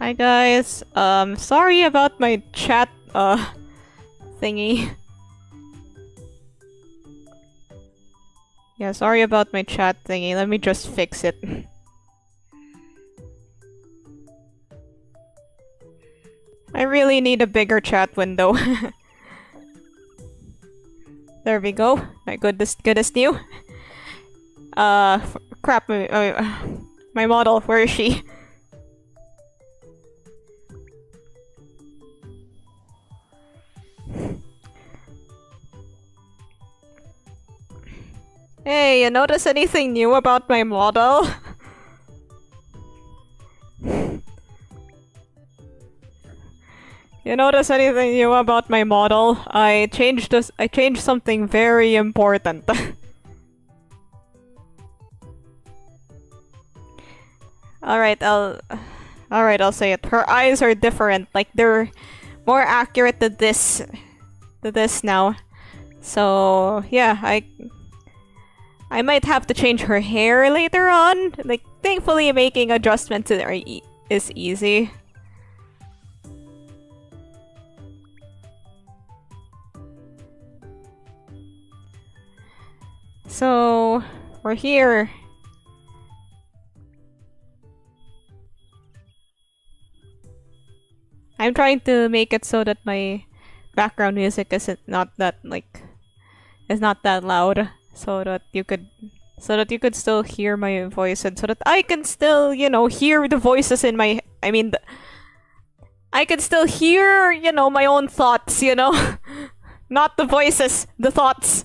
Hi guys. Sorry about my chat thingy. Yeah, sorry about my chat thingy. Let me just fix it. I really need a bigger chat window. There we go. My goodest new. Crap. My model. Where is she? Hey, you notice anything new about my model? You notice anything new about my model? I changed something very important. Alright, I'll say it. Her eyes are different. Like, they're more accurate to this now. So, yeah, I might have to change her hair later on. Like, thankfully making adjustments is easy. So, we're here. I'm trying to make it so that my background music is not that loud, so that you could still hear my voice, and so that I can still, hear the voices in my. I can still hear, my own thoughts, not the voices, the thoughts.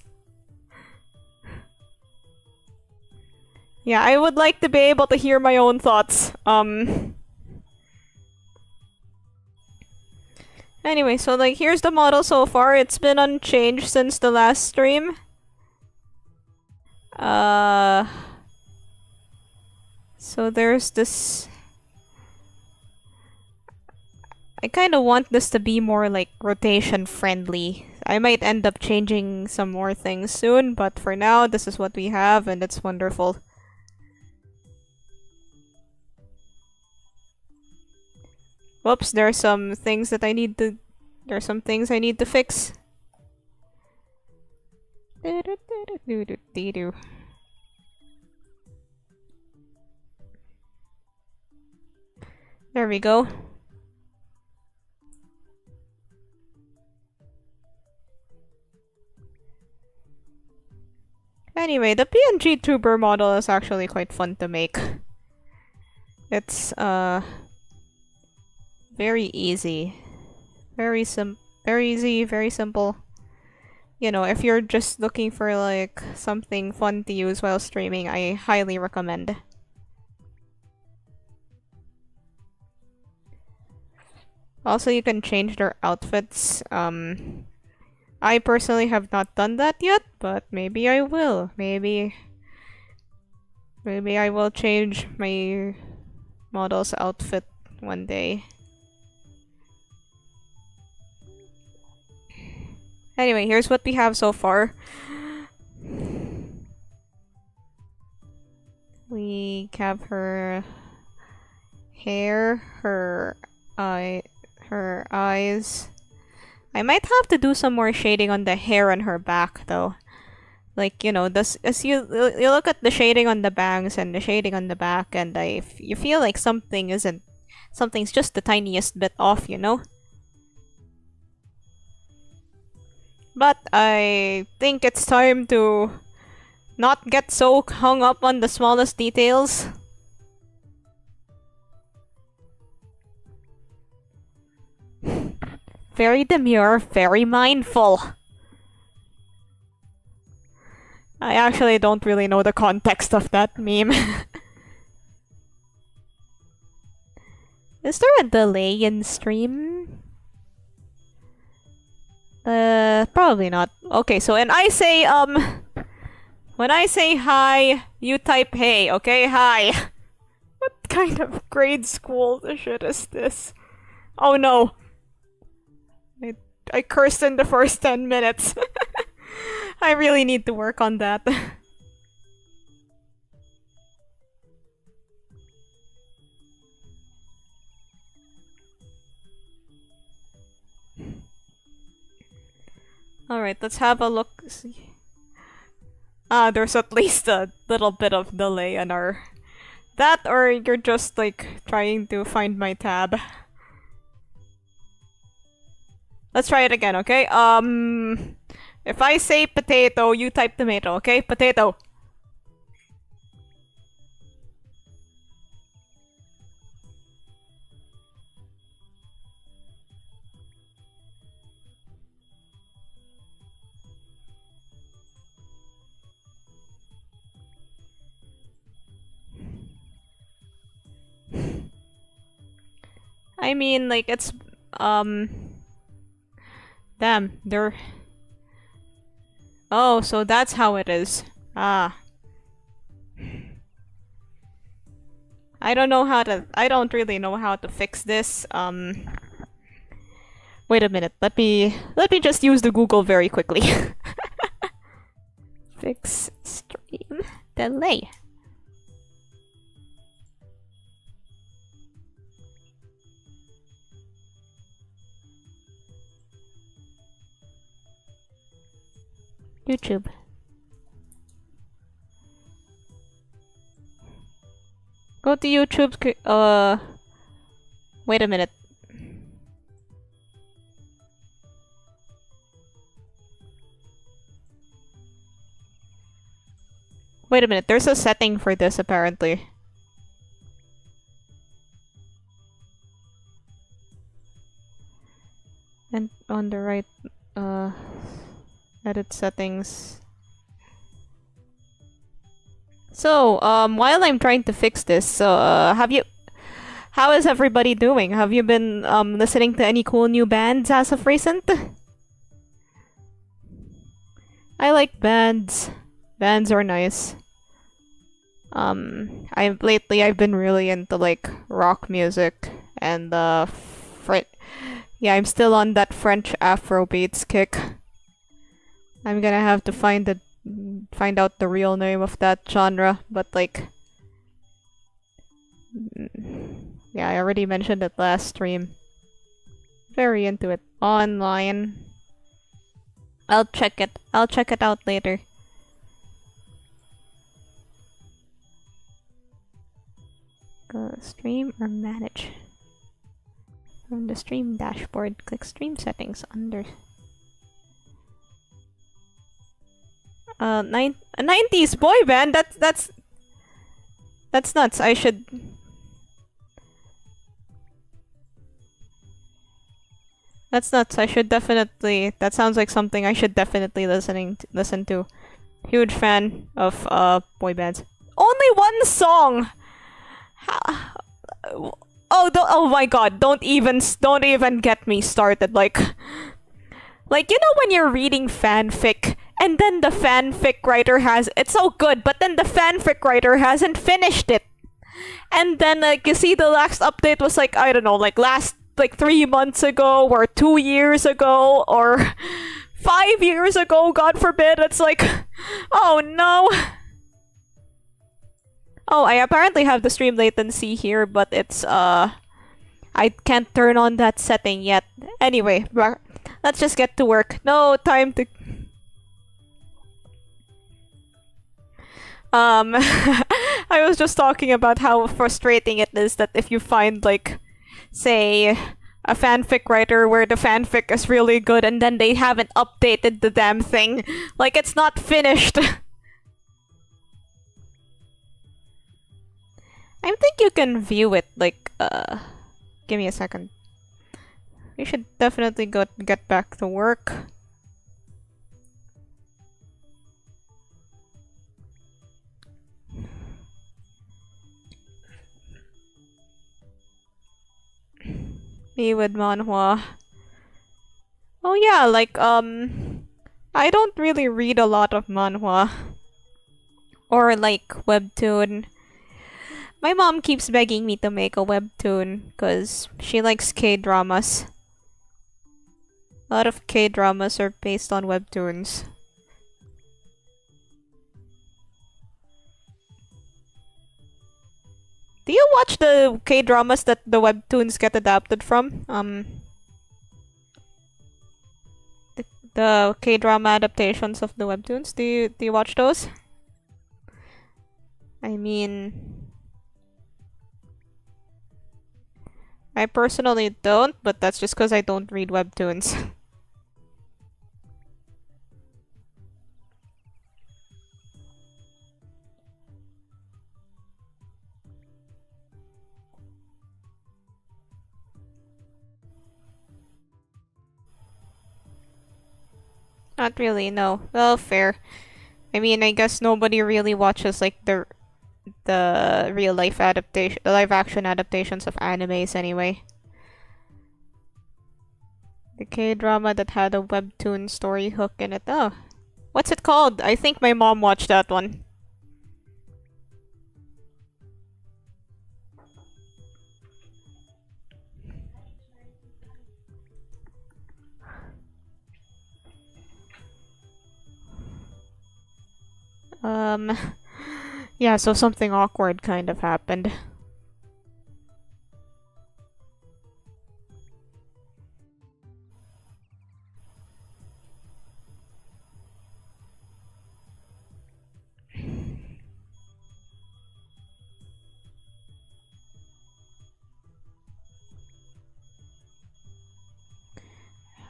Yeah, I would like to be able to hear my own thoughts. Anyway, so here's the model so far. It's been unchanged since the last stream. So there's this. I kind of want this to be more rotation friendly. I might end up changing some more things soon, but for now, this is what we have, and it's wonderful. Whoops, there's some things that I need to... There's some things I need to fix. There we go. Anyway, the PNG Tuber model is actually quite fun to make. It's, very easy. Very easy, very simple. If you're just looking for something fun to use while streaming, I highly recommend. Also, you can change their outfits. I personally have not done that yet, but maybe I will. Maybe I will change my model's outfit one day. Anyway, here's what we have so far. We have her hair, her eyes. I might have to do some more shading on the hair on her back, though. As you look at the shading on the bangs and the shading on the back, and you feel like something's just the tiniest bit off, But I think it's time to not get so hung up on the smallest details. Very demure, very mindful. I actually don't really know the context of that meme. Is there a delay in stream? Probably not. Okay, so when I say hi, you type hey, okay? Hi. What kind of grade school shit is this? Oh no. I cursed in the first 10 minutes. I really need to work on that. Alright, let's have a look. Ah, there's at least a little bit of delay on our... That, or you're just, like, trying to find my tab. Let's try it again, okay? If I say potato, you type tomato, okay? Potato. I mean, like, it's, damn, they're... Oh, so that's how it is. Ah. I don't really know how to fix this. Wait a minute, let me just use the Google very quickly. Fix stream delay. YouTube. Go to YouTube. Wait a minute. Wait a minute. There's a setting for this apparently. And on the right, edit settings. So, while I'm trying to fix this, how is everybody doing? Have you been, listening to any cool new bands as of recent? I like bands. Bands are nice. Lately I've been really into, like, rock music, and, yeah, I'm still on that French Afrobeats kick. I'm gonna have to find out the real name of that genre, but like... Yeah, I already mentioned it last stream. Very into it. Online. I'll check it out later. Go stream or manage. From the stream dashboard, click stream settings under... a 90s boy band? That's nuts. I should... That's nuts. I should definitely... That sounds like something I should definitely listen to. Huge fan of boy bands. Only one song. Oh my god! Don't even get me started. Like you know when you're reading fanfic and then the fanfic writer it's so good, but then the fanfic writer hasn't finished it, and then like you see the last update was like, I don't know, like 3 months ago or 2 years ago or 5 years ago, God forbid. It's like, oh no. Oh, I apparently have the stream latency here, but it's I can't turn on that setting yet. Anyway, let's just get to work. No time to... I was just talking about how frustrating it is that if you find, like, say, a fanfic writer where the fanfic is really good and then they haven't updated the damn thing. Like, it's not finished. I think you can view it, like, give me a second. We should definitely get back to work. Me with manhwa. Oh yeah, like, I don't really read a lot of manhwa. Or, like, webtoon. My mom keeps begging me to make a webtoon because she likes K-dramas. A lot of K-dramas are based on webtoons. Do you watch the K-dramas that the webtoons get adapted from? The K-drama adaptations of the webtoons. Do you watch those? I mean, I personally don't, but that's just because I don't read webtoons. Not really, no. Well, fair. I mean, I guess nobody really watches like the real life adaptation, the live action adaptations of animes anyway. The K-drama that had a webtoon story hook in it. Oh, what's it called? I think my mom watched that one. Yeah, so something awkward kind of happened.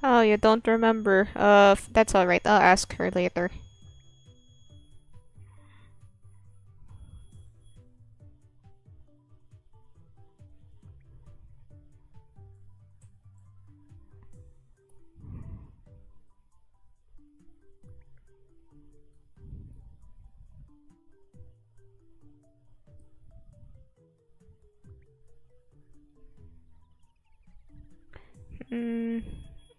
Oh, you don't remember. That's alright. I'll ask her later.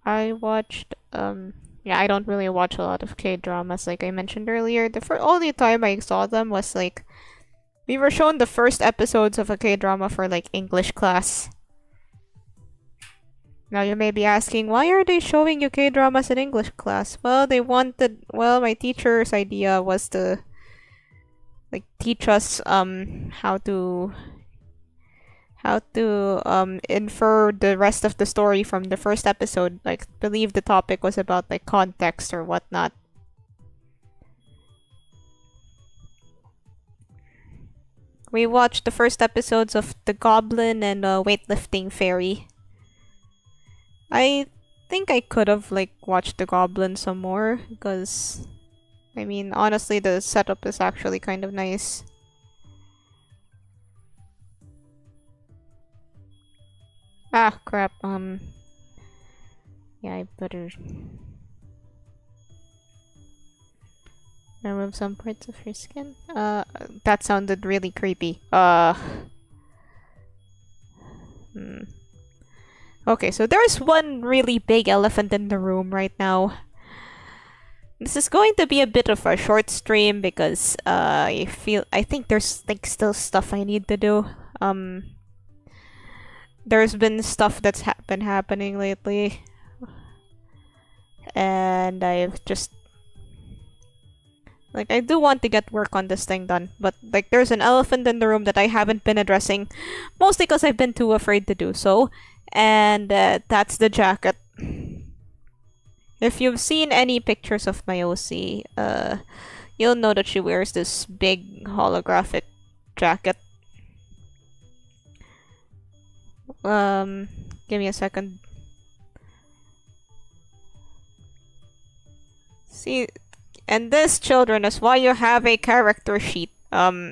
I watched, yeah, I don't really watch a lot of K-dramas, like I mentioned earlier. The only time I saw them was like, we were shown the first episodes of a K-drama for like English class. Now you may be asking, why are they showing you K-dramas in English class? Well, well, my teacher's idea was to like teach us how to infer the rest of the story from the first episode. Like, believe the topic was about like context or whatnot. We watched the first episodes of The Goblin and Weightlifting Fairy. I think I could have like watched The Goblin some more because I mean, honestly, the setup is actually kind of nice. Ah, crap. Yeah, I better remove some parts of your skin. That sounded really creepy. Okay, so there's one really big elephant in the room right now. This is going to be a bit of a short stream because I think there's like still stuff I need to do. There's been stuff that's been happening lately, and I've just like I do want to get work on this thing done, but like there's an elephant in the room that I haven't been addressing, mostly because I've been too afraid to do so, and that's the jacket. If you've seen any pictures of my OC, you'll know that she wears this big holographic jacket. Give me a second. See, and this, children, is why you have a character sheet. Yeah,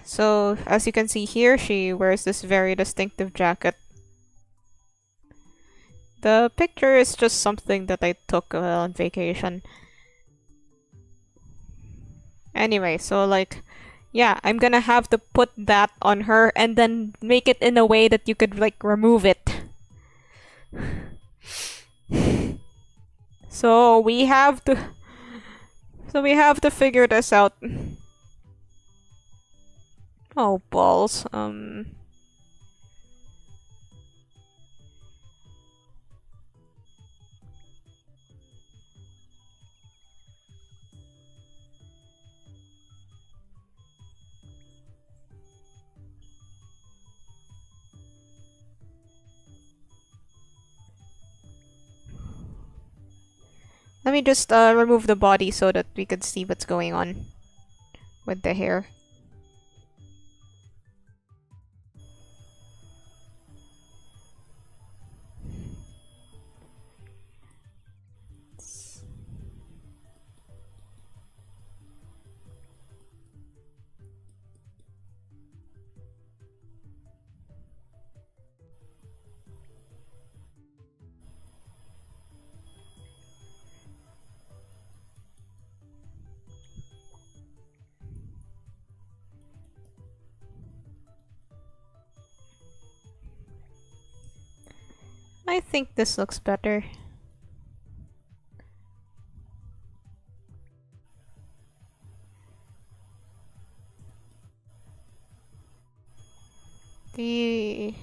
so as you can see here, she wears this very distinctive jacket. The picture is just something that I took on vacation. Anyway, so like, yeah, I'm gonna have to put that on her and then make it in a way that you could like remove it. So we have to figure this out. Oh balls. Let me just remove the body so that we could see what's going on with the hair. I think this looks better. The...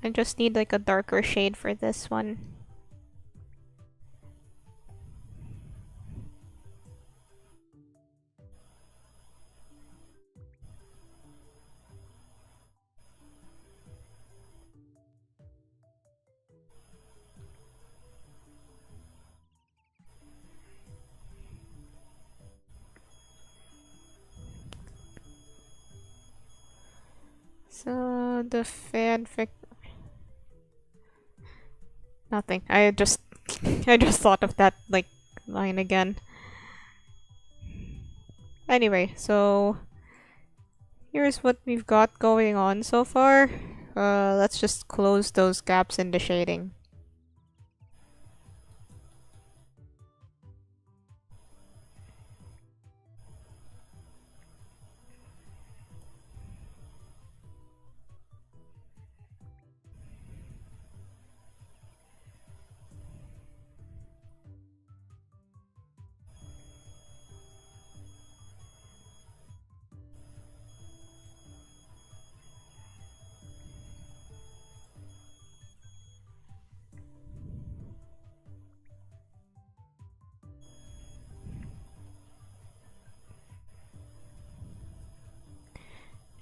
I just need like a darker shade for this one. So the fanfic... Nothing. I just thought of that like line again. Anyway, so here's what we've got going on so far. Let's just close those gaps in the shading.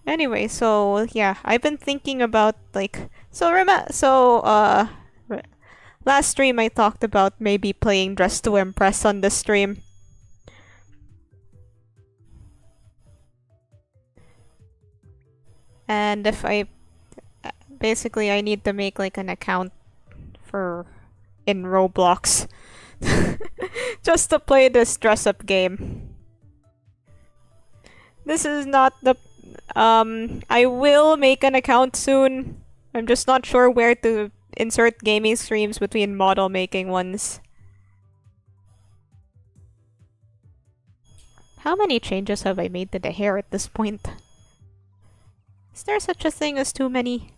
Anyway, so yeah, I've been thinking about like last stream I talked about maybe playing Dress to Impress on the stream. And if basically I need to make like an account in Roblox just to play this dress up game. This is not the I will make an account soon. I'm just not sure where to insert gaming streams between model making ones. How many changes have I made to the hair at this point? Is there such a thing as too many?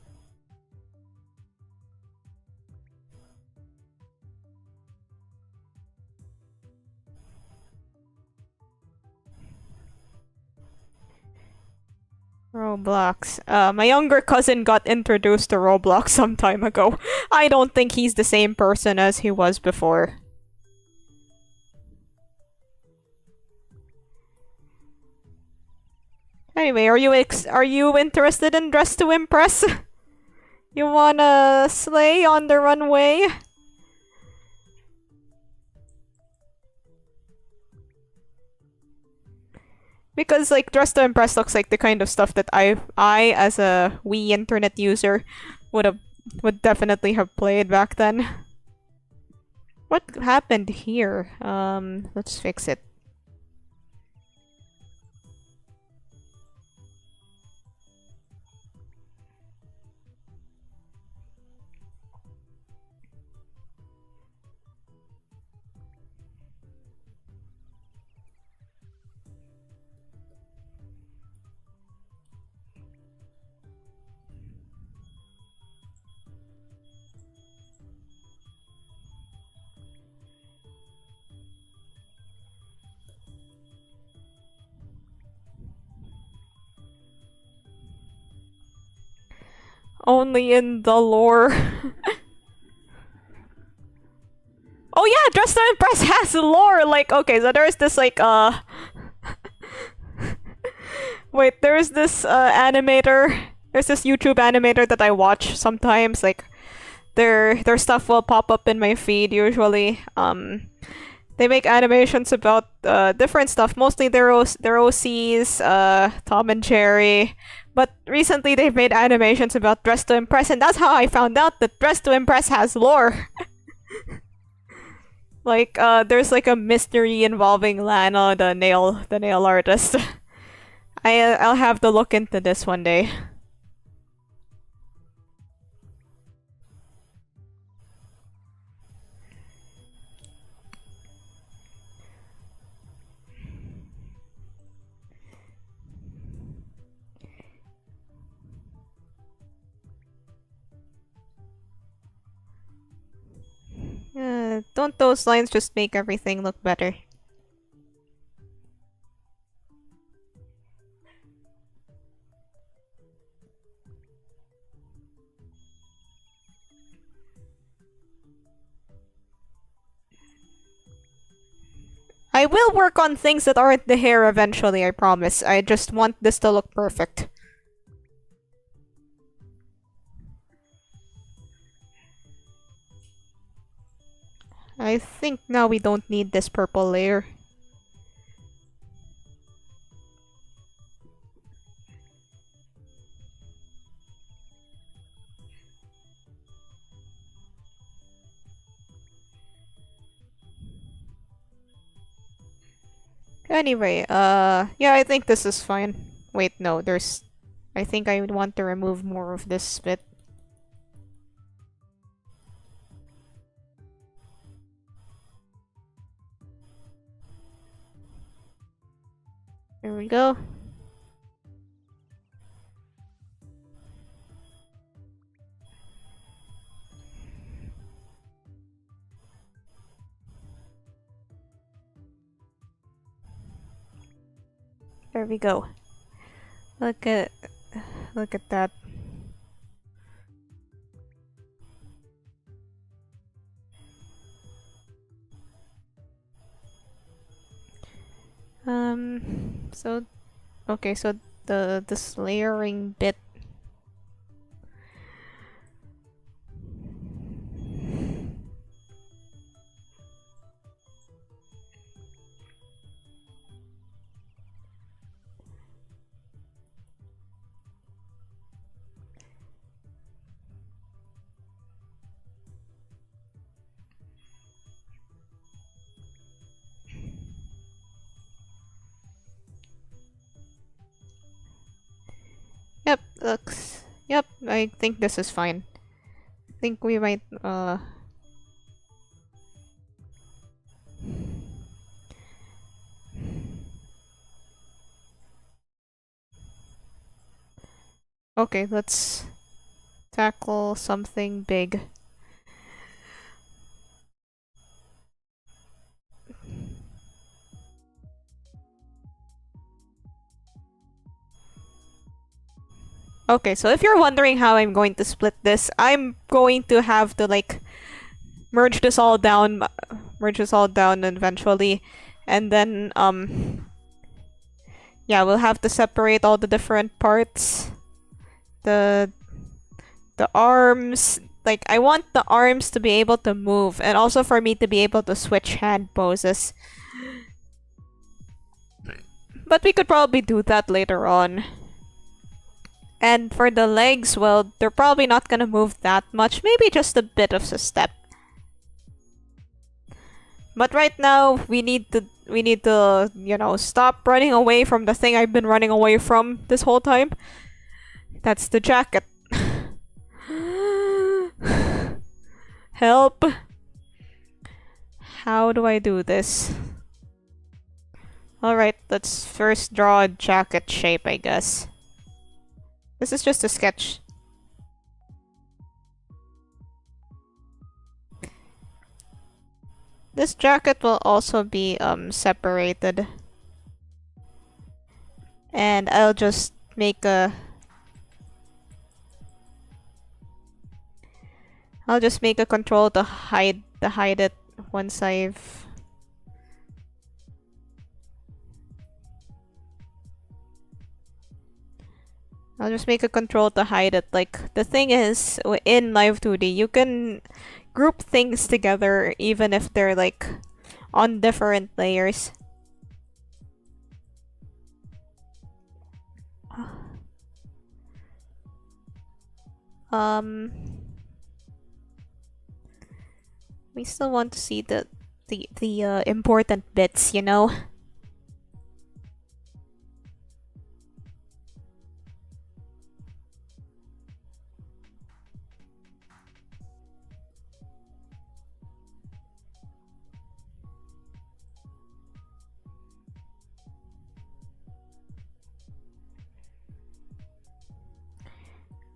Roblox. My younger cousin got introduced to Roblox some time ago. I don't think he's the same person as he was before. Anyway, are you interested in Dress to Impress? You wanna slay on the runway? Because like Dress to Impress looks like the kind of stuff that I as a Wii internet user would definitely have played back then. What happened here? Let's fix it. Only in the lore. Oh yeah, Dress to Impress has lore! Like, okay, so there's this like, Wait, there's this animator. There's this YouTube animator that I watch sometimes. Like, their stuff will pop up in my feed usually. They make animations about different stuff, mostly their OCs, Tom and Jerry. But recently they've made animations about Dress to Impress, and that's how I found out that Dress to Impress has lore. Like, there's like a mystery involving Lana, the nail artist. I'll have to look into this one day. Don't those lines just make everything look better? I will work on things that aren't the hair eventually, I promise. I just want this to look perfect. I think now we don't need this purple layer. Anyway, yeah, I think this is fine. Wait, no, there's... I think I would want to remove more of this bit. There we go. There we go. Look at that. So okay, so this layering bit. Yep, looks... Yep, I think this is fine. I think we might, okay, let's tackle something big. Okay, so if you're wondering how I'm going to split this, I'm going to have to like merge this all down eventually, and then yeah, we'll have to separate all the different parts. The arms, like I want the arms to be able to move, and also for me to be able to switch hand poses. But we could probably do that later on. And for the legs, well, they're probably not gonna move that much. Maybe just a bit of a step. But right now, we need to, you know, stop running away from the thing I've been running away from this whole time. That's the jacket. Help. How do I do this? Alright, let's first draw a jacket shape, I guess. This is just a sketch. This jacket will also be separated. And I'll just make a control to hide it once I've I'll just make a control to hide it. Like, the thing is, in Live 2D, you can group things together even if they're, like, on different layers. We still want to see the important bits, you know?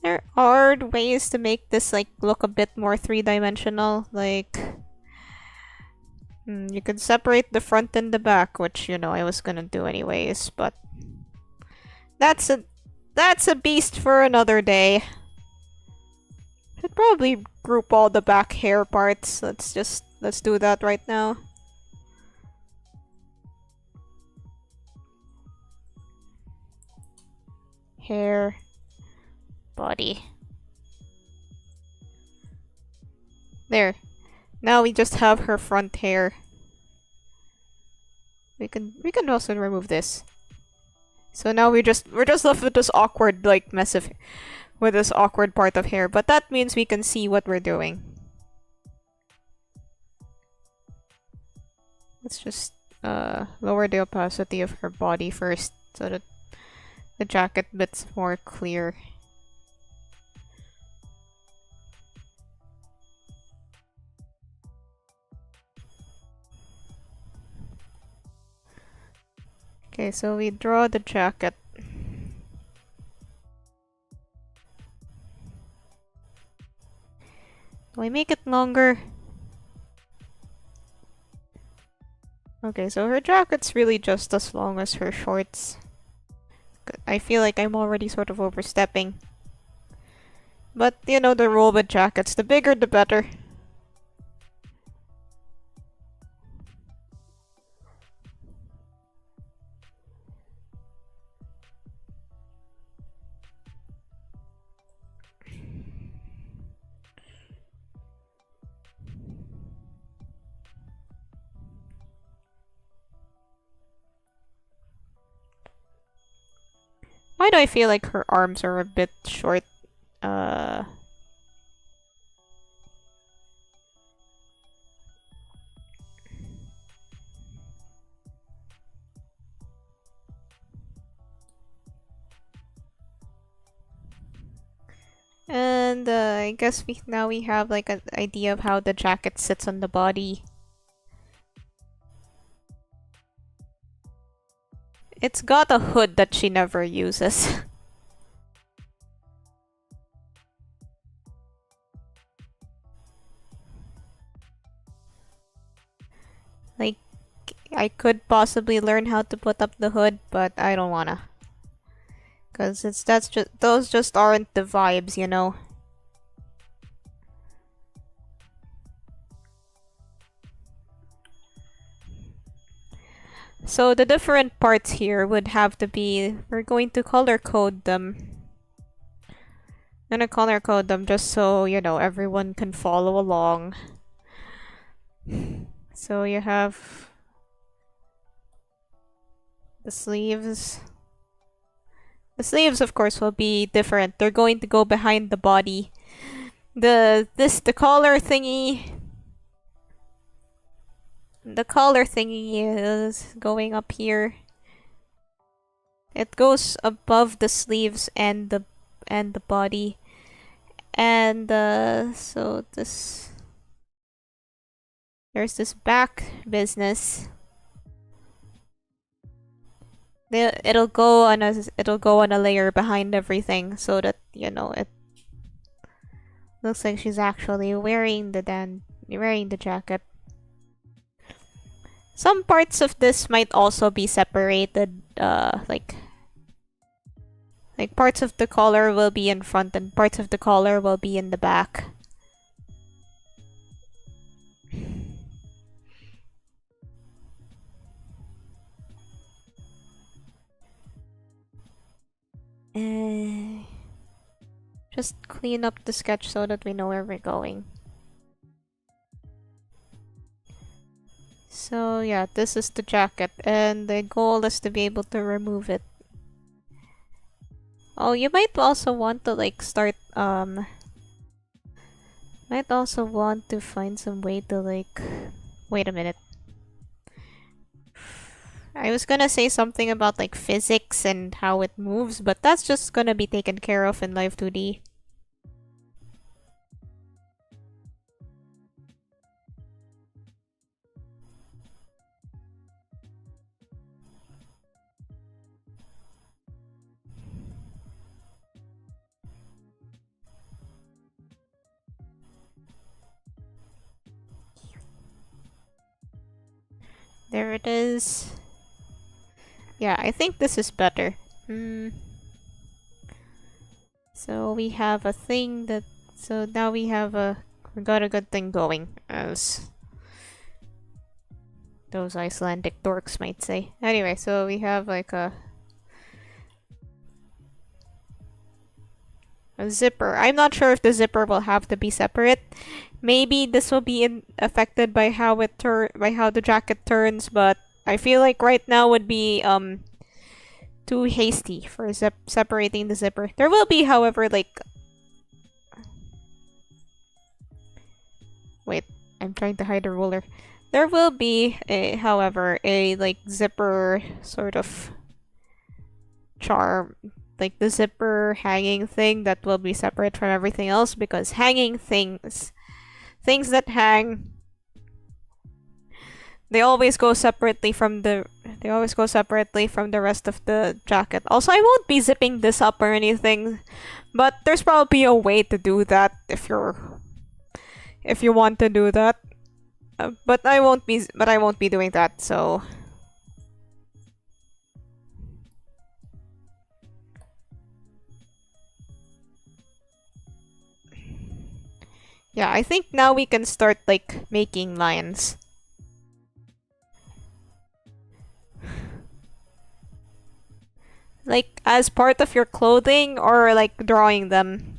There are ways to make this like look a bit more three-dimensional, like you could separate the front and the back, which you know I was gonna do anyways, but that's a beast for another day. Should probably group all the back hair parts. Let's do that right now. Hair, body. There. Now we just have her front hair. We can also remove this. So now we're just left with this awkward like mess of with this awkward part of hair, but that means we can see what we're doing. Let's just lower the opacity of her body first so that the jacket bit's more clear. Okay, so we draw the jacket. Do I make it longer? Okay, so her jacket's really just as long as her shorts. I feel like I'm already sort of overstepping. But, you know, the rule with jackets, the bigger the better. Why do I feel like her arms are a bit short? And I guess now we have like an idea of how the jacket sits on the body. It's got a hood that she never uses. Like, I could possibly learn how to put up the hood, but I don't wanna. Cause those just aren't the vibes, you know? So the different parts here would have to be, we're going to color code them. I'm gonna color code them just so, you know, everyone can follow along. So you have the sleeves. The sleeves, of course, will be different. They're going to go behind the body. The collar thingy. The collar thingy is going up here. It goes above the sleeves and the body. And so there's this back business. It'll go on a layer behind everything so that, you know, it looks like she's actually wearing the jacket. Some parts of this might also be separated, like parts of the collar will be in front and parts of the collar will be in the back. just clean up the sketch so that we know where we're going. So yeah, this is the jacket, and the goal is to be able to remove it. Oh, you might also want to like start, might also want to find some way to like... Wait a minute. I was gonna say something about like physics and how it moves, but that's just gonna be taken care of in Live 2D. There it is. Yeah, I think this is better. So we have a thing that... So now we have a... We got a good thing going, as those Icelandic dorks might say. Anyway, so we have like a zipper. I'm not sure if the zipper will have to be separate. Maybe this will be affected by how the jacket turns, but I feel like right now would be too hasty for separating the zipper. There will be, however, like... Wait, I'm trying to hide a ruler. There will be, however, a like zipper sort of charm, like the zipper hanging thing that will be separate from everything else, because hanging things that hang, they always go separately from the rest of the jacket. Also, I won't be zipping this up or anything, but there's probably a way to do that if you want to do that. But I won't be doing that, so... Yeah, I think now we can start, like, making lines. Like, as part of your clothing, or, like, drawing them.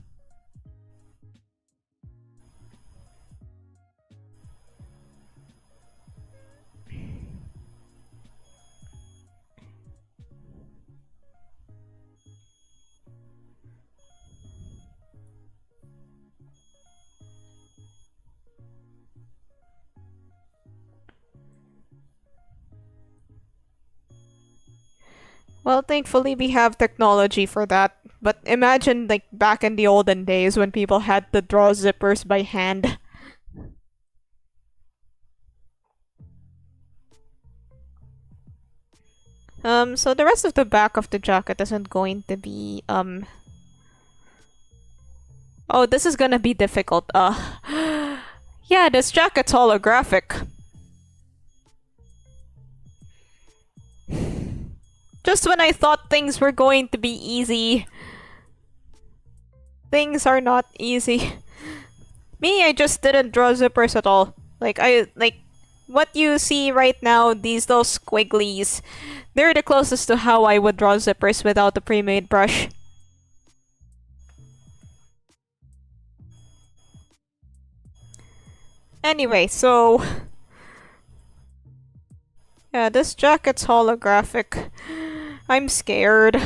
Well, thankfully we have technology for that. But imagine, like, back in the olden days when people had to draw zippers by hand. So the rest of the back of the jacket isn't going to be, Oh, this is gonna be difficult. Yeah, this jacket's holographic. Just when I thought things were going to be easy, things are not easy. Me, I just didn't draw zippers at all. Like, what you see right now, those squigglies, they're the closest to how I would draw zippers without a pre-made brush. Anyway, so... Yeah, this jacket's holographic. I'm scared.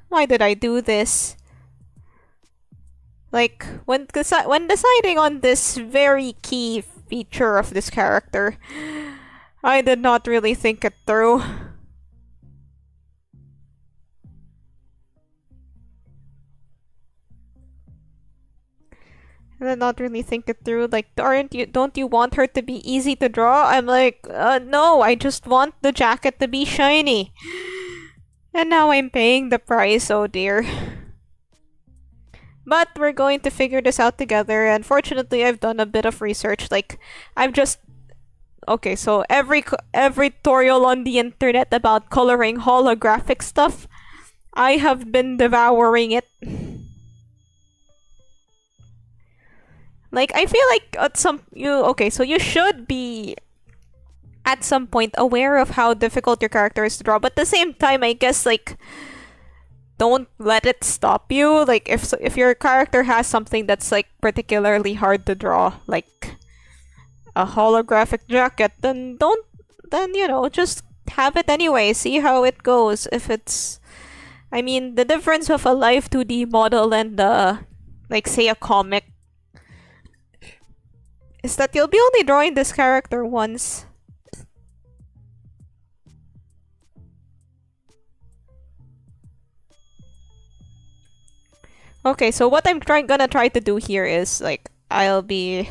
Why did I do this? Like, when deciding on this very key feature of this character, I did not really think it through. I did not really think it through. Like, don't you want her to be easy to draw? I'm like, no, I just want the jacket to be shiny. And now I'm paying the price, oh dear. But we're going to figure this out together, and fortunately I've done a bit of research. Like, I've just... Okay, so every tutorial on the internet about coloring holographic stuff, I have been devouring it. Like, I feel like okay, so you should be at some point aware of how difficult your character is to draw, but at the same time, I guess, like, don't let it stop you. Like if your character has something that's like particularly hard to draw, like a holographic jacket, then don't then you know, just have it anyway. See how it goes. If it's I mean, the difference of a live 2D model and like say a comic is that you'll be only drawing this character once. Okay, so what I'm gonna try to do here is like I'll be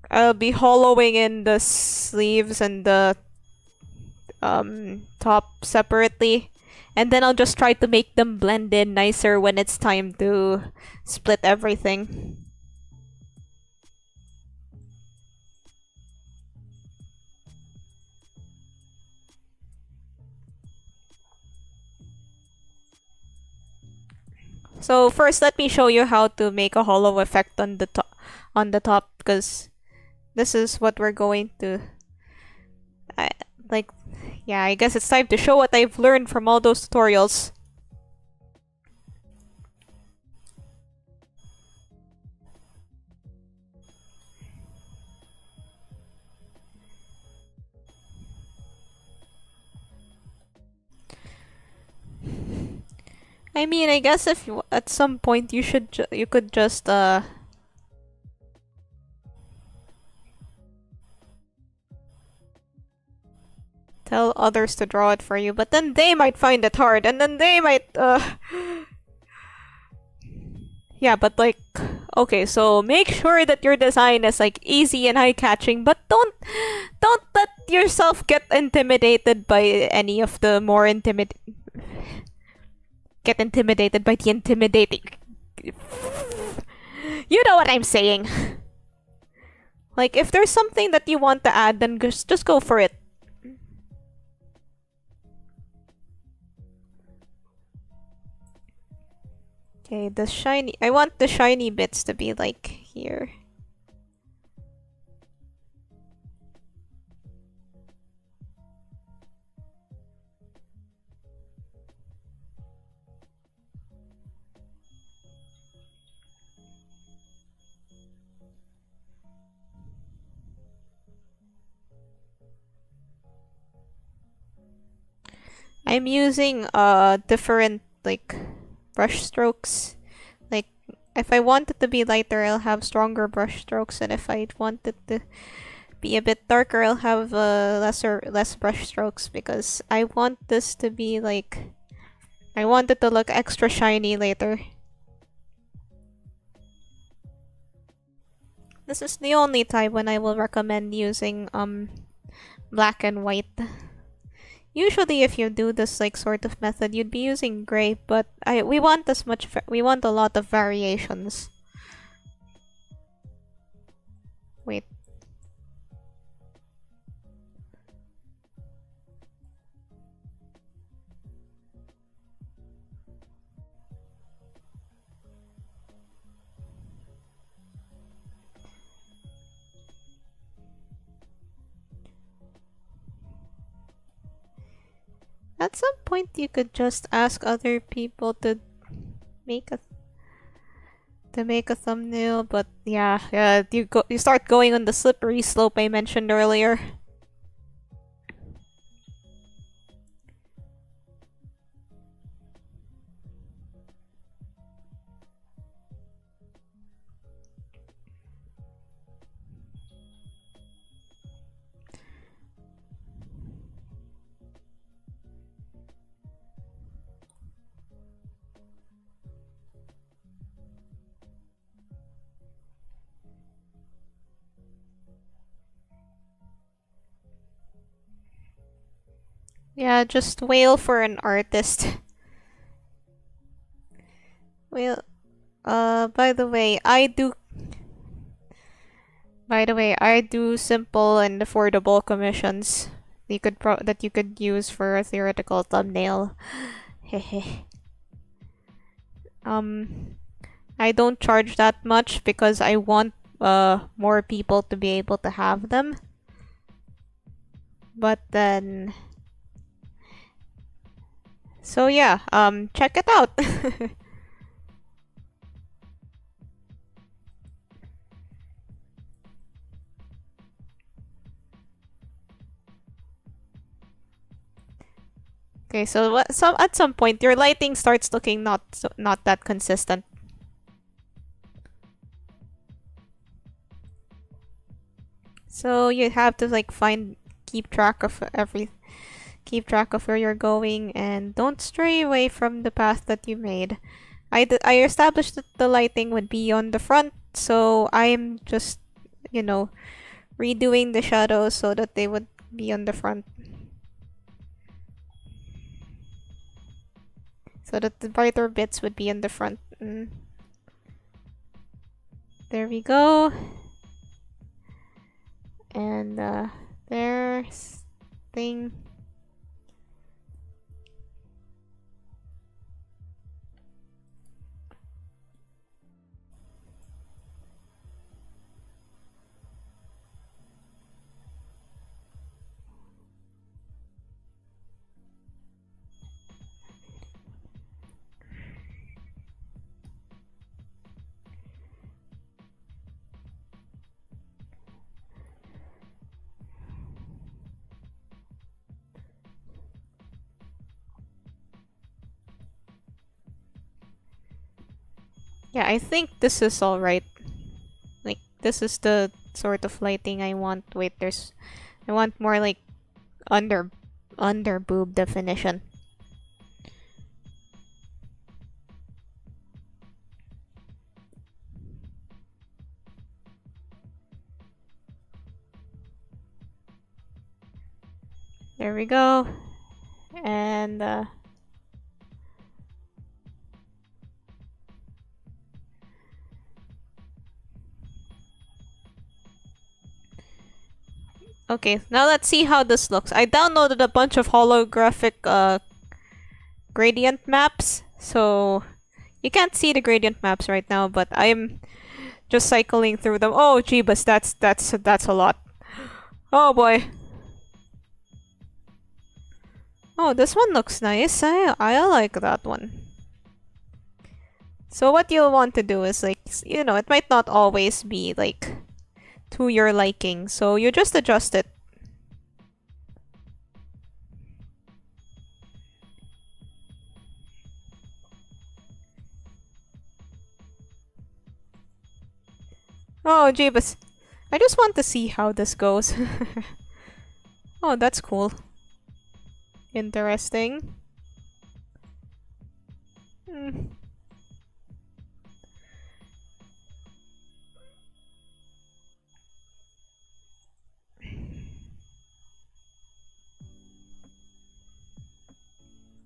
hollowing in the sleeves and the top separately, and then I'll just try to make them blend in nicer when it's time to split everything. So first, let me show you how to make a hollow effect on the top, because this is what we're going to like. Yeah, I guess it's time to show what I've learned from all those tutorials. I mean, I guess if you, at some point you could just tell others to draw it for you, but then they might find it hard, and then they might yeah, but like, okay, so make sure that your design is like easy and eye-catching, but don't let yourself get intimidated by any of the more get intimidated by the intimidating. You know what I'm saying. Like, if there's something that you want to add, then just go for it. Okay, I want the shiny bits to be like here. I'm using different like brush strokes. Like if I want it to be lighter, I'll have stronger brush strokes, and if I want it to be a bit darker, I'll have less brush strokes, because I want this to be like, I want it to look extra shiny later. This is the only time when I will recommend using black and white. Usually if you do this like sort of method, you'd be using gray, but we want a lot of variations. Wait. At some point, you could just ask other people to make a thumbnail, but yeah, you start going on the slippery slope I mentioned earlier. Yeah, just wail for an artist. Well, by the way, I do simple and affordable commissions. That you could use for a theoretical thumbnail. Hehe. I don't charge that much because I want more people to be able to have them. But then So yeah, check it out. Okay, so at some point your lighting starts looking not that consistent. So you have to like keep track of keep track of where you're going and don't stray away from the path that you made. I established that the lighting would be on the front, so I'm just, you know, redoing the shadows so that they would be on the front. So that the brighter bits would be in the front. There we go. And there's thing. Yeah, I think this is alright. Like, this is the sort of lighting I want. Wait, I want more like under boob definition. There we go. And okay, now let's see how this looks. I downloaded a bunch of holographic gradient maps, so you can't see the gradient maps right now, but I'm just cycling through them. Oh, jeebus, that's a lot. Oh boy. Oh, this one looks nice. I like that one. So what you'll want to do is like, you know, it might not always be like to your liking, so you just adjust it. Oh, jeebus. I just want to see how this goes. Oh, that's cool. Interesting.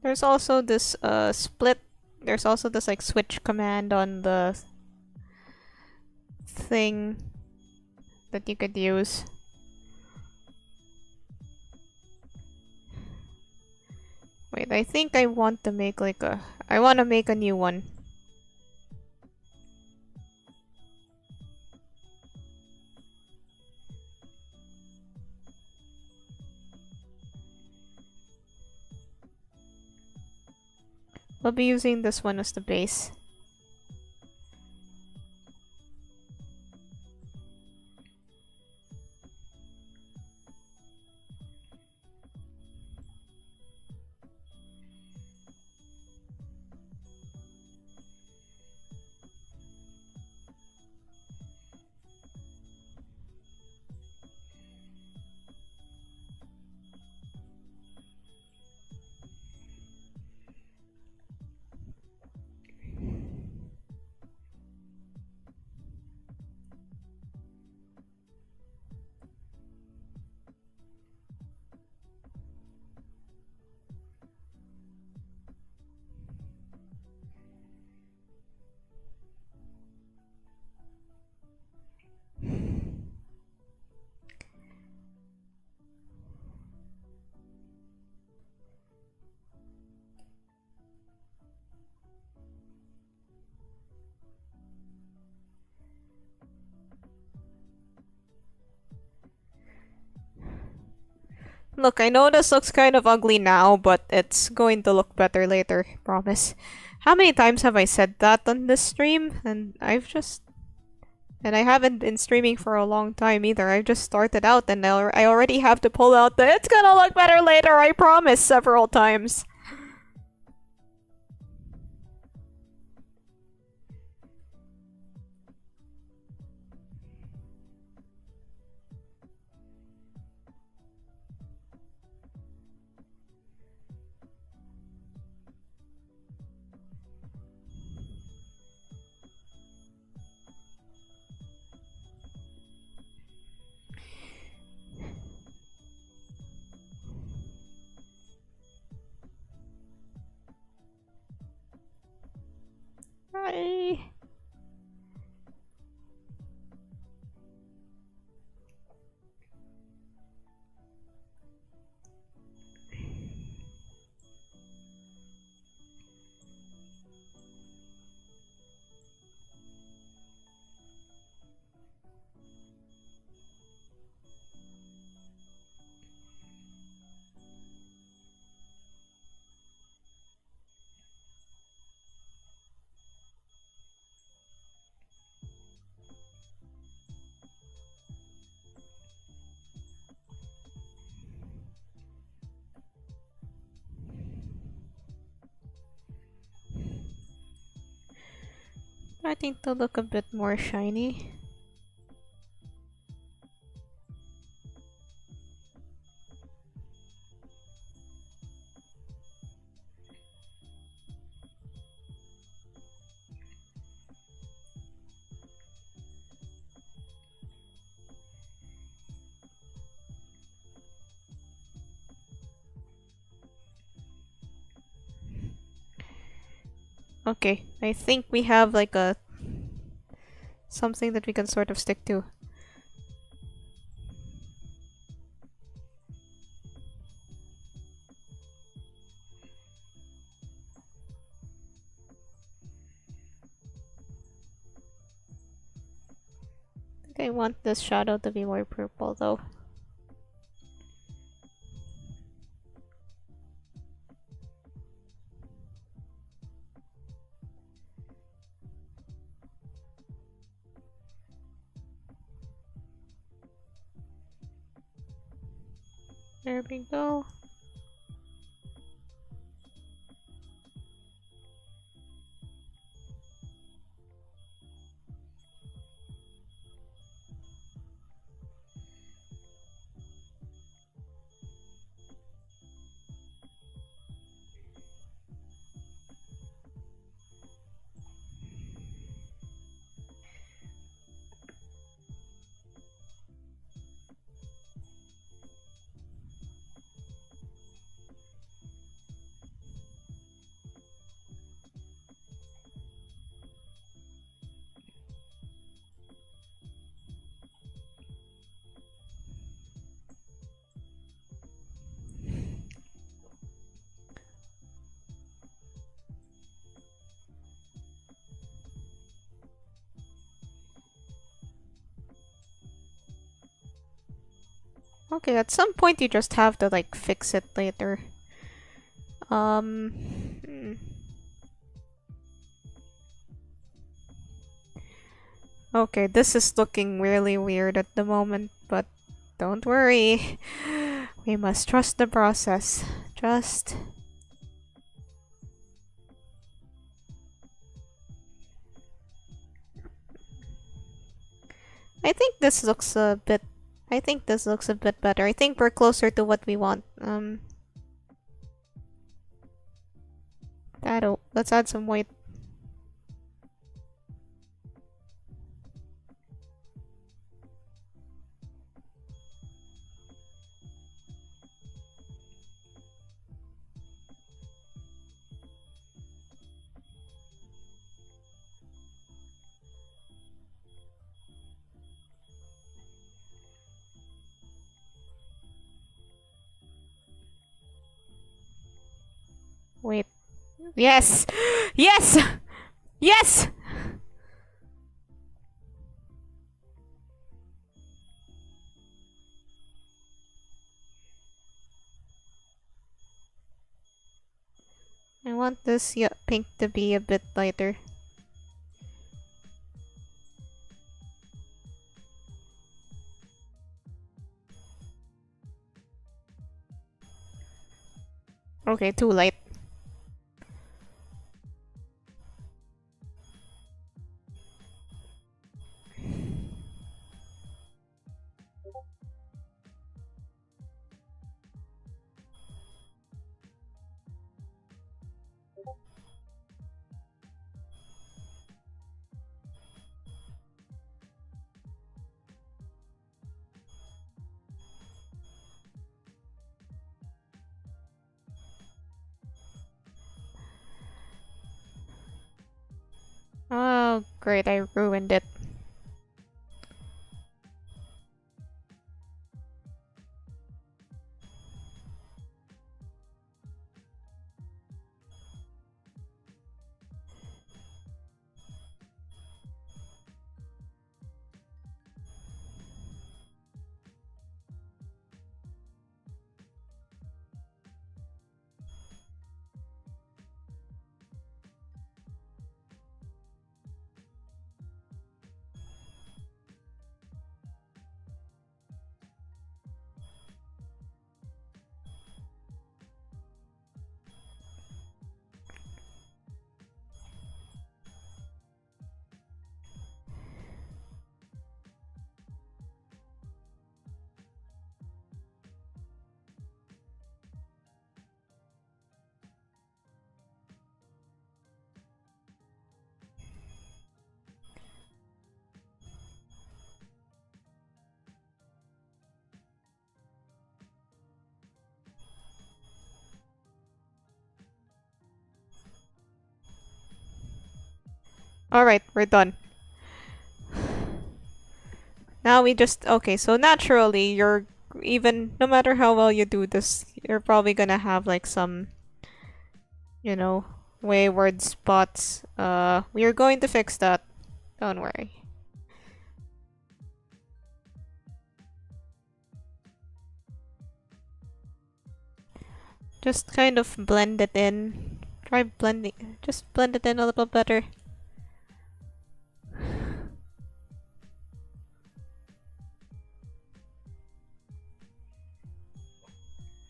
There's also this split. There's also this like switch command on the thing that you could use. Wait, I think I want to make like I want to make a new one. We'll be using this one as the base. Look, I know this looks kind of ugly now, but it's going to look better later, promise. How many times have I said that on this stream? And I haven't been streaming for a long time either. I just started out and I already have to pull out the "it's gonna look better later, I promise" several times. Hi. I think to look a bit more shiny. Okay, I think we have like a something that we can sort of stick to. I think I want this shadow to be more purple though. There we go. Okay, at some point you just have to like fix it later. Hmm. Okay, this is looking really weird at the moment, but don't worry. We must trust the process. Just... I think this looks a bit... I think this looks a bit better. I think we're closer to what we want. Let's add some white. Wait. Yes! Yes! Yes! want this pink to be a bit lighter. Okay, too light. Oh, great, I ruined it. Alright, we're done. Now we just... Okay, so naturally, you're... Even... No matter how well you do this, you're probably gonna have, like, some... You know, wayward spots. We are going to fix that. Don't worry. Just kind of blend it in. Try blending... Just blend it in a little better.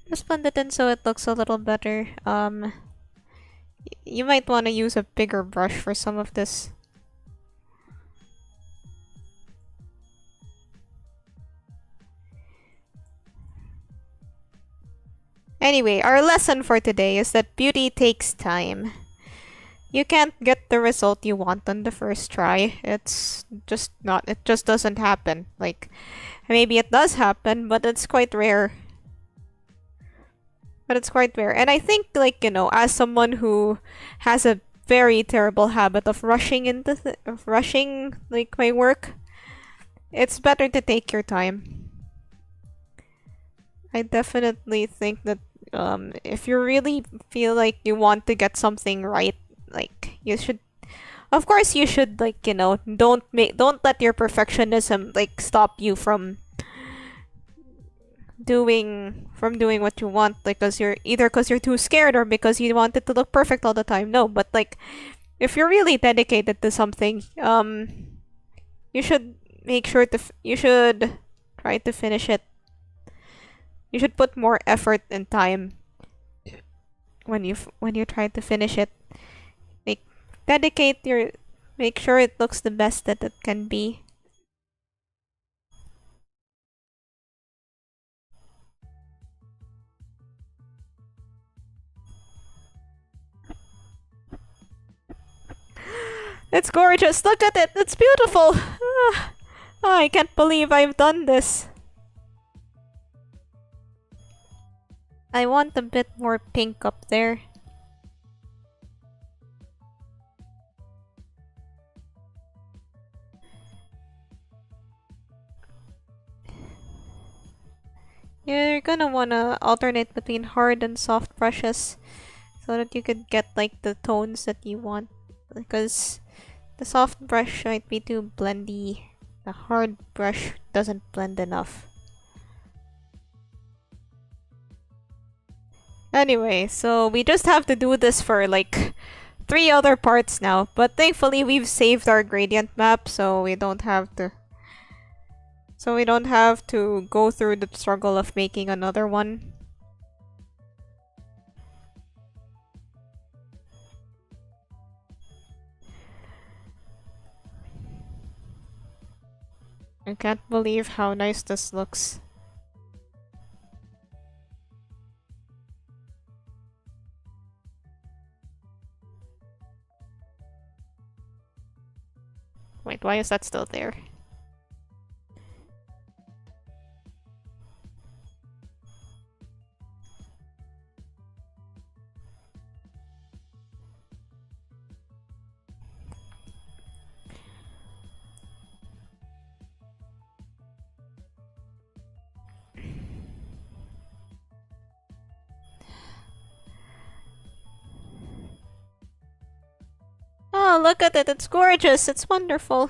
Just blend it in so it looks a little better. You might want to use a bigger brush for some of this. Anyway, our lesson for today is that beauty takes time. You can't get the result you want on the first try. It's just not, it just doesn't happen. Like, maybe it does happen, but it's quite rare. But it's quite rare. And I think, like, you know, as someone who has a very terrible habit of rushing into rushing, like, my work, it's better to take your time. I definitely think that if you really feel like you want to get something right, like, you should... Of course, you should, like, you know, don't let your perfectionism, like, stop you from doing what you want, like, because you're too scared or because you want it to look perfect all the time. No, but, like, if you're really dedicated to something, you should make sure to you should try to finish it. You should put more effort and time when you try to finish it. Like, make sure it looks the best that it can be. It's gorgeous. Look at it. It's beautiful. Oh, I can't believe I've done this. I want a bit more pink up there. You're gonna wanna alternate between hard and soft brushes so that you could get, like, the tones that you want. Because the soft brush might be too blendy. The hard brush doesn't blend enough. Anyway, so we just have to do this for like 3 other parts now, but thankfully we've saved our gradient map, so we don't have to go through the struggle of making another one. I can't believe how nice this looks. Wait, why is that still there? Oh, look at it! It's gorgeous! It's wonderful!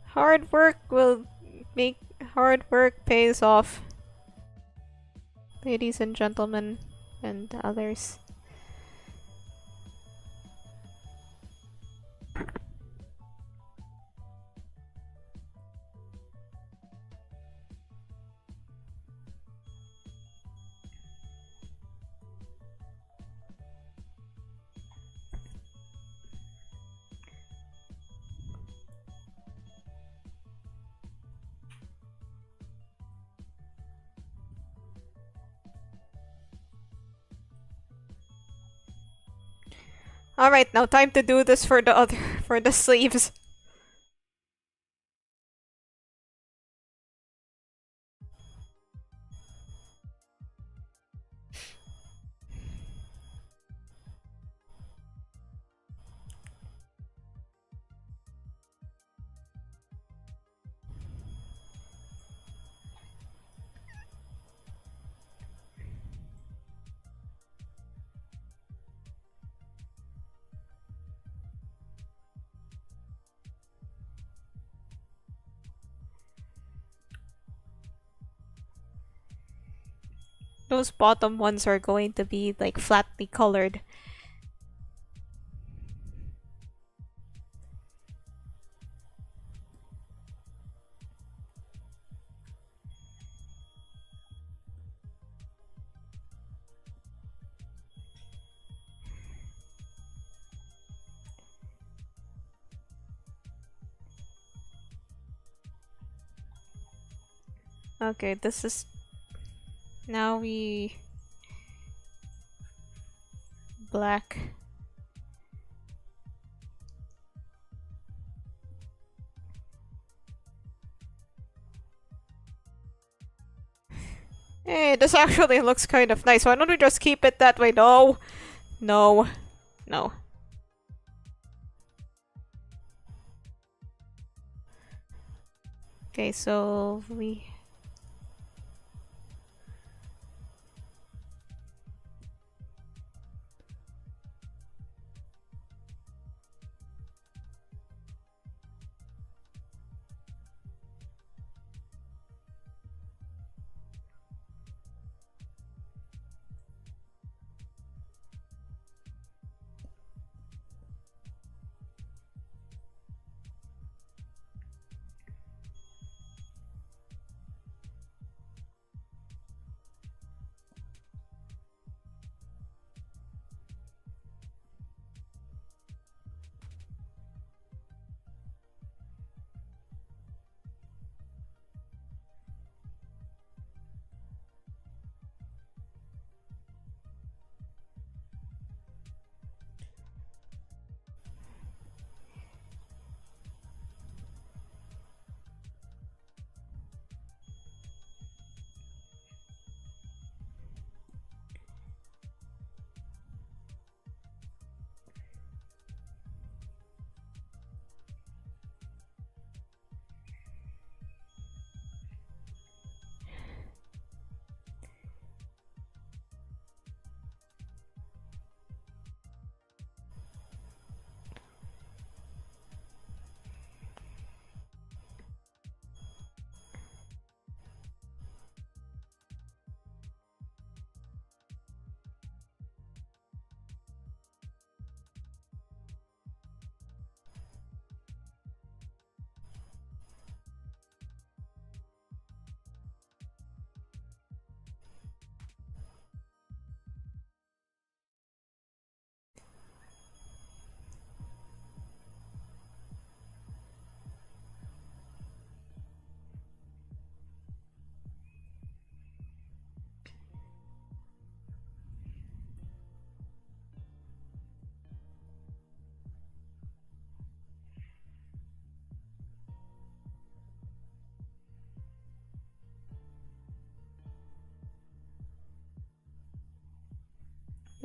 Hard work pays off. Ladies and gentlemen, and others. Alright, now time to do this for the sleeves. Those bottom ones are going to be like flatly colored. Okay, this is... Now we... Black. Hey, this actually looks kind of nice. Why don't we just keep it that way? No! No. No. Okay, so we...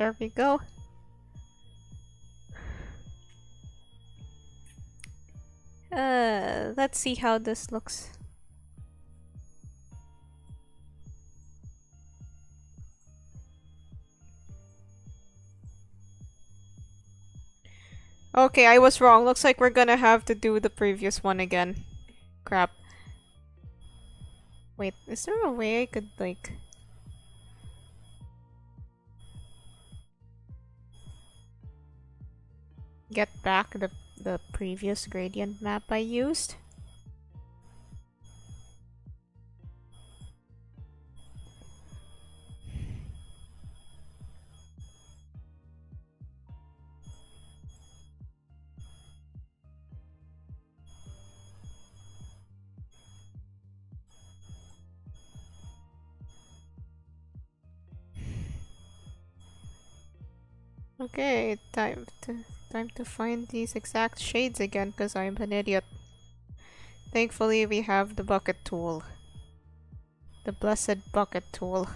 There we go. Let's see how this looks. Okay, I was wrong. Looks like we're gonna have to do the previous one again. Crap. Wait, is there a way I could, like... get back the previous gradient map I used? Okay, time to find these exact shades again, because I'm an idiot. Thankfully, we have the bucket tool. The blessed bucket tool.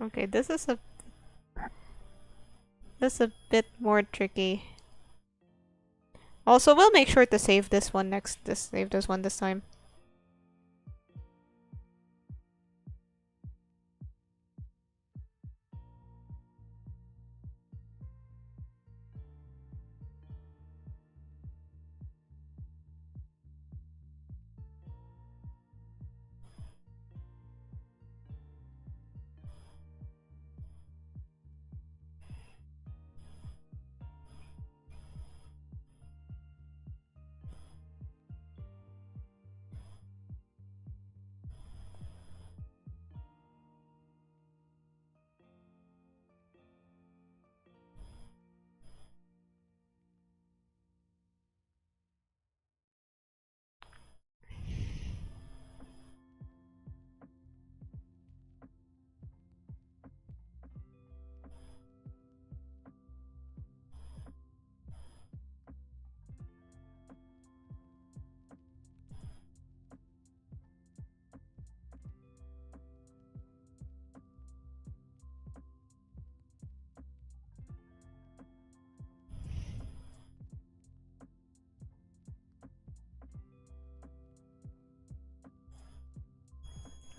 Okay, this is a bit more tricky. Also, we'll make sure to save this one save this one this time.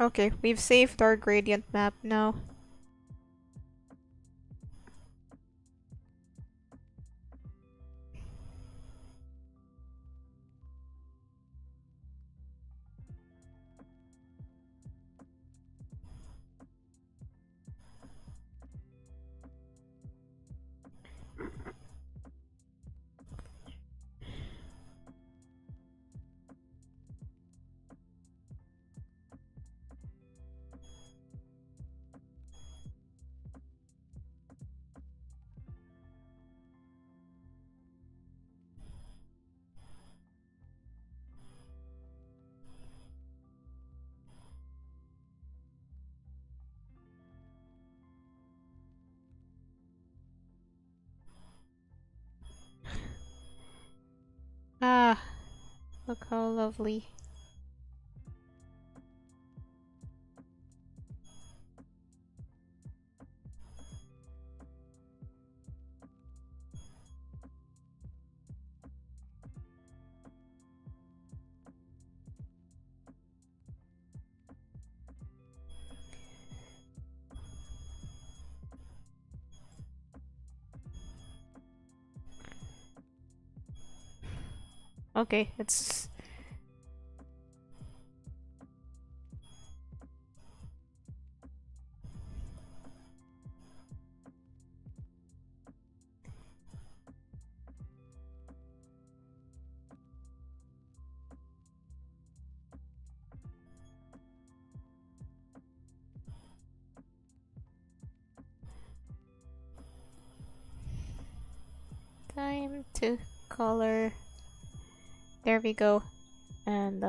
Okay, we've saved our gradient map now. Ah, look how lovely. Okay, it's... time to color. There we go. And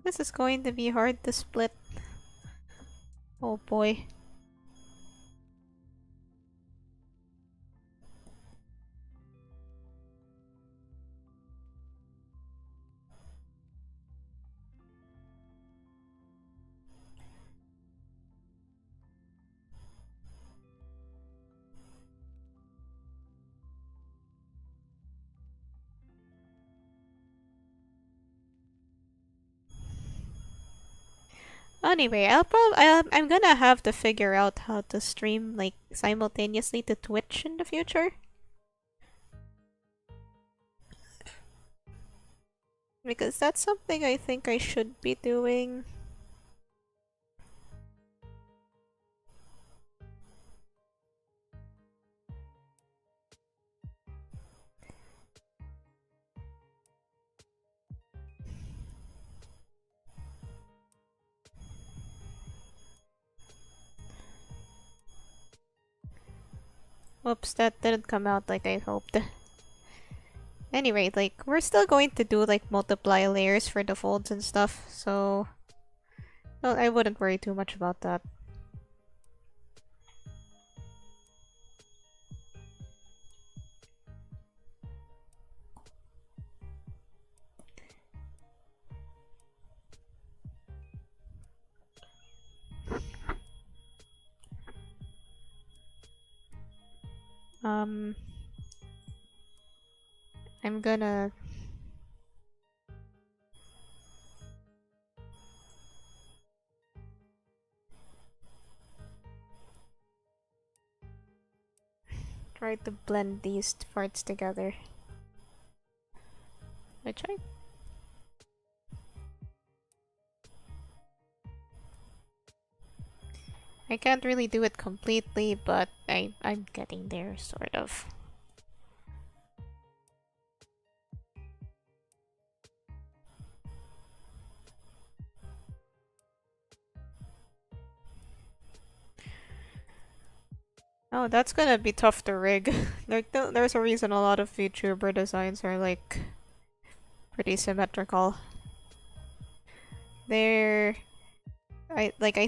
this is going to be hard to split. Oh boy. Anyway, I'm gonna have to figure out how to stream like simultaneously to Twitch in the future. Because that's something I think I should be doing. Whoops, that didn't come out like I hoped. Anyway, like, we're still going to do like multiply layers for the folds and stuff, so no, I wouldn't worry too much about that. I'm gonna try to blend these parts together. Which I can't really do it completely, but I'm getting there, sort of. Oh, that's gonna be tough to rig. Like, there's a reason a lot of VTuber designs are like pretty symmetrical. I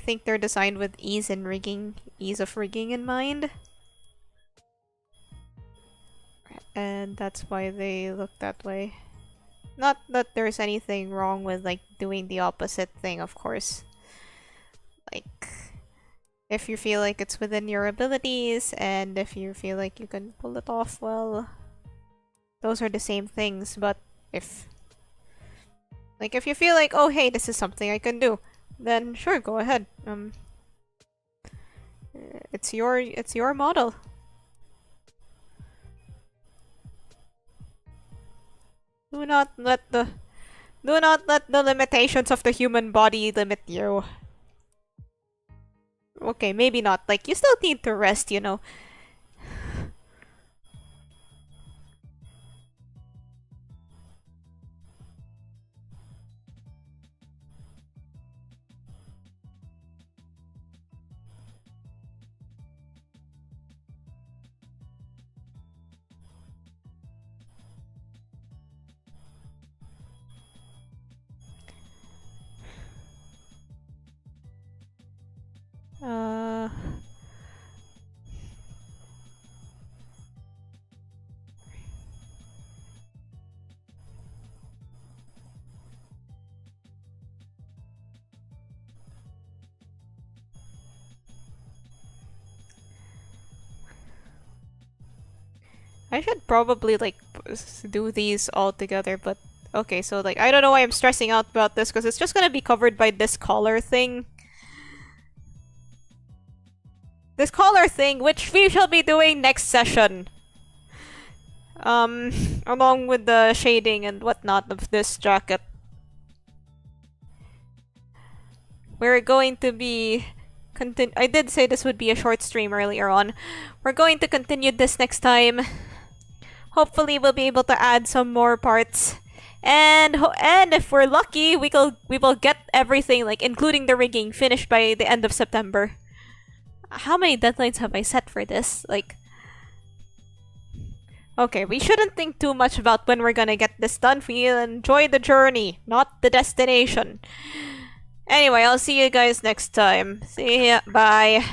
think they're designed with ease of rigging in mind. And that's why they look that way. Not that there's anything wrong with like doing the opposite thing, of course. Like, if you feel like it's within your abilities, and if you feel like you can pull it off well, those are the same things, but if you feel like, oh hey, this is something I can do, then sure, go ahead. It's your model. Do not let the limitations of the human body limit you. Okay, maybe not. Like, you still need to rest, you know. I should probably like do these all together, but okay, so like I don't know why I'm stressing out about this because it's just gonna be covered by this collar thing. This collar thing, which we shall be doing next session. along with the shading and whatnot of this jacket. We're going to be I did say this would be a short stream earlier on. We're going to continue this next time. Hopefully we'll be able to add some more parts. And if we're lucky, we will get everything, like including the rigging, finished by the end of September. How many deadlines have I set for this? Like, okay, we shouldn't think too much about when we're gonna get this done. We'll enjoy the journey, not the destination. Anyway, I'll see you guys next time. See ya. Bye.